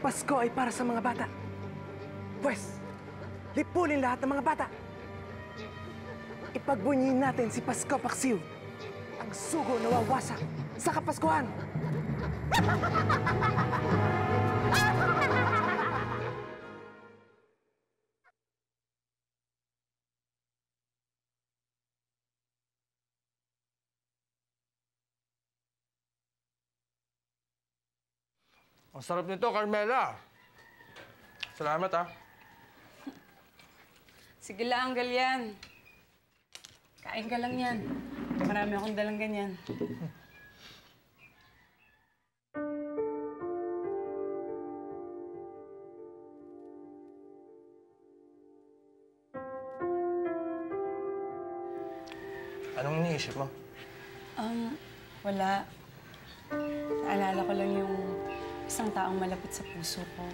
Pasko ay para sa mga bata. Pwes, lipulin lahat ng mga bata. Ipagbunyiin natin si Pasko Paksiw, ang sugo na wawasak sa Kapaskuhan. Ang sarap nito, Carmela. Salamat, ah. Sige lang, Galian. Kain ka lang yan. Marami akong dalang ganyan. Anong iniisip mo? Wala. Naalala ko lang yung isang taong malapit sa puso ko.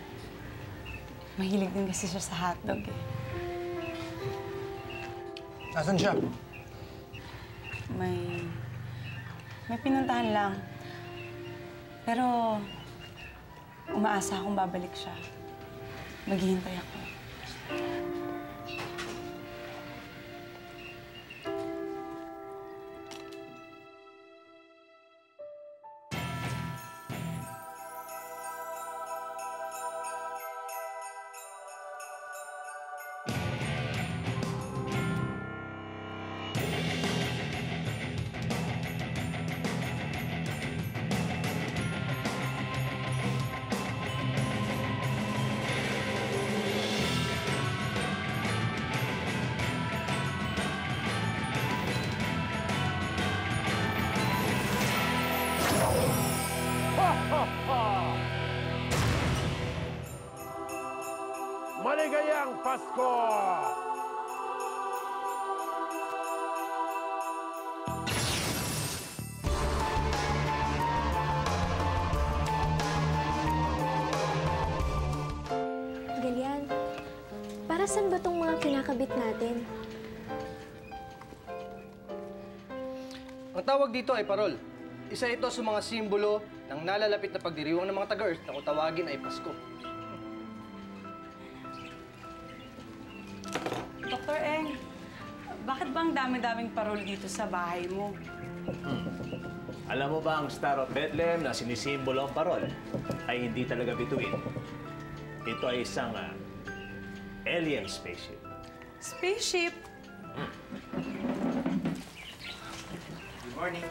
Mahilig din kasi siya sa hotdog eh. Nasaan siya? May pinuntahan lang. Pero umaasa akong babalik siya. Maghihintay ako. Maligayang Pasko! Galian, para saan ba tong mga kinakabit natin? Ang tawag dito ay parol. Isa ito sa mga simbolo ng nalalapit na pagdiriwang ng mga taga-Earth na kung tawagin ay Pasko. Dr. Eng, bakit ba ang dami-daming parol dito sa bahay mo? Alam mo ba ang Star of Bethlehem na sinisimbolo ang parol ay hindi talaga bituin? Ito ay isang alien spaceship. Spaceship? Good morning.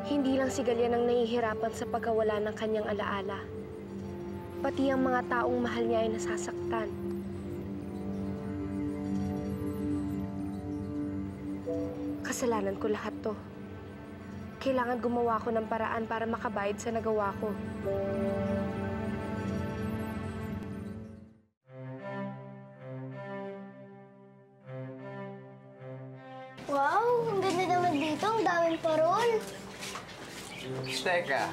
Hindi lang si Galian ang nahihirapan sa pagkawala ng kanyang alaala. Pati ang mga taong mahal niya ay nasasaktan. Kasalanan ko lahat to. Kailangan gumawa ko ng paraan para makabayad sa nagawa ko. Wow! Ang ganda naman dito. Ang daming parol. Teka,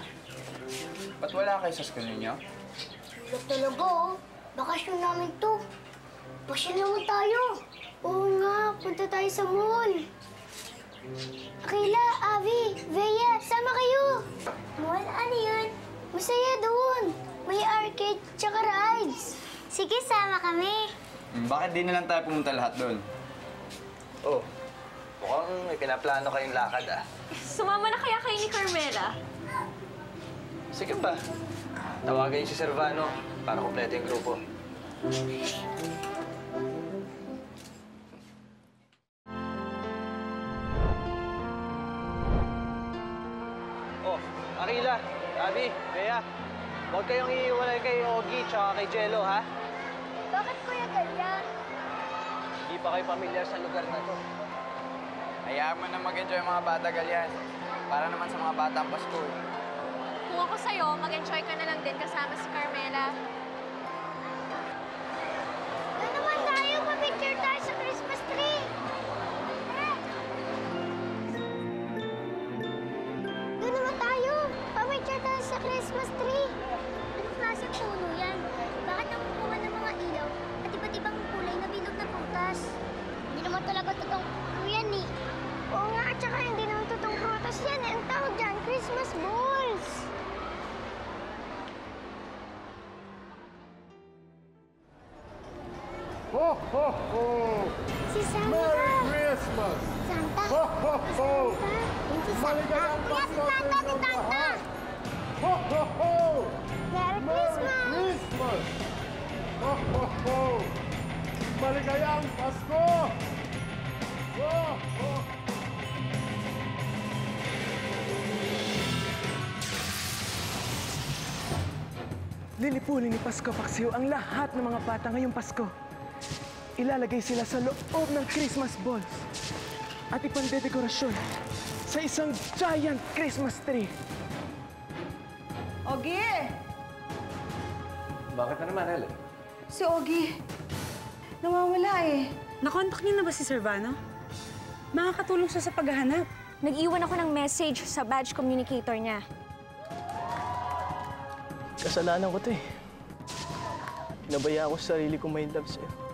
ba't wala kayo sa school ninyo? Wala talaga, oh. Bakasyon namin to. Pasyal naman tayo. Oo nga, punta tayo sa mall. Akila, Avi, Veya, sama kayo. Mall? Ano yun? Masaya doon. May arcade tsaka rides. Sige, sama kami. Bakit di na lang tayo pumunta lahat doon? Oh, mukhang may pinaplano kayong lakad, ah. Sumama na kaya kayo ni Carmela? Sige pa. Tawagan si Servano para kompleto yung grupo. Carmela, Abby, Bea, huwag kayong iiwalay kay Ogie tsaka kay Jello, ha? Bakit Kuya Galyan? Hindi pa kayo pamilyar sa lugar na to. Hayaan mo na mag-enjoy ang mga bata, Galyan. Para naman sa mga batang Pasko. Kung ako sa'yo, mag-enjoy ka na lang din kasama si Carmela. Doon naman tayo, pa-picture tayo sa Christmas tree. Doon naman tayo, pa-picture tayo sa Christmas tree. Anong klaseng puno yan? Bakit nakukuha ng mga ilaw at iba't ibang kulay na bilog na prutas? Hindi naman talaga totoong puno yan eh. Oo nga, at saka hindi naman totoong prutas yan eh. Ang tawag dyan, Christmas balls. Ho, ho, ho! Si Santa! Merry Christmas! Santa! Ho, ho, ho! Santa! Yung si Santa! Maligayang Kuya, si Pasko sa Santa! Si inyong Santa! lahat! Ho, ho, ho! Merry Christmas! Christmas! Ho, ho, ho! Maligayang Pasko! Ho, ho! Lilipulin ni Pasko Paksiw ang lahat ng mga bata ngayong Pasko. Ilalagay sila sa loob ng Christmas balls at ipandedekorasyon sa isang giant Christmas tree. Ogie! Bakit na naman, Ellen? Si Ogie. Nawawala eh. Nakontak niyo na ba si Servano? Makakatulong siya sa paghahanap. Nag-iwan ako ng message sa badge communicator niya. Kasalanan ko to eh. Pinabayaan ko sa sarili kong may love sa'yo.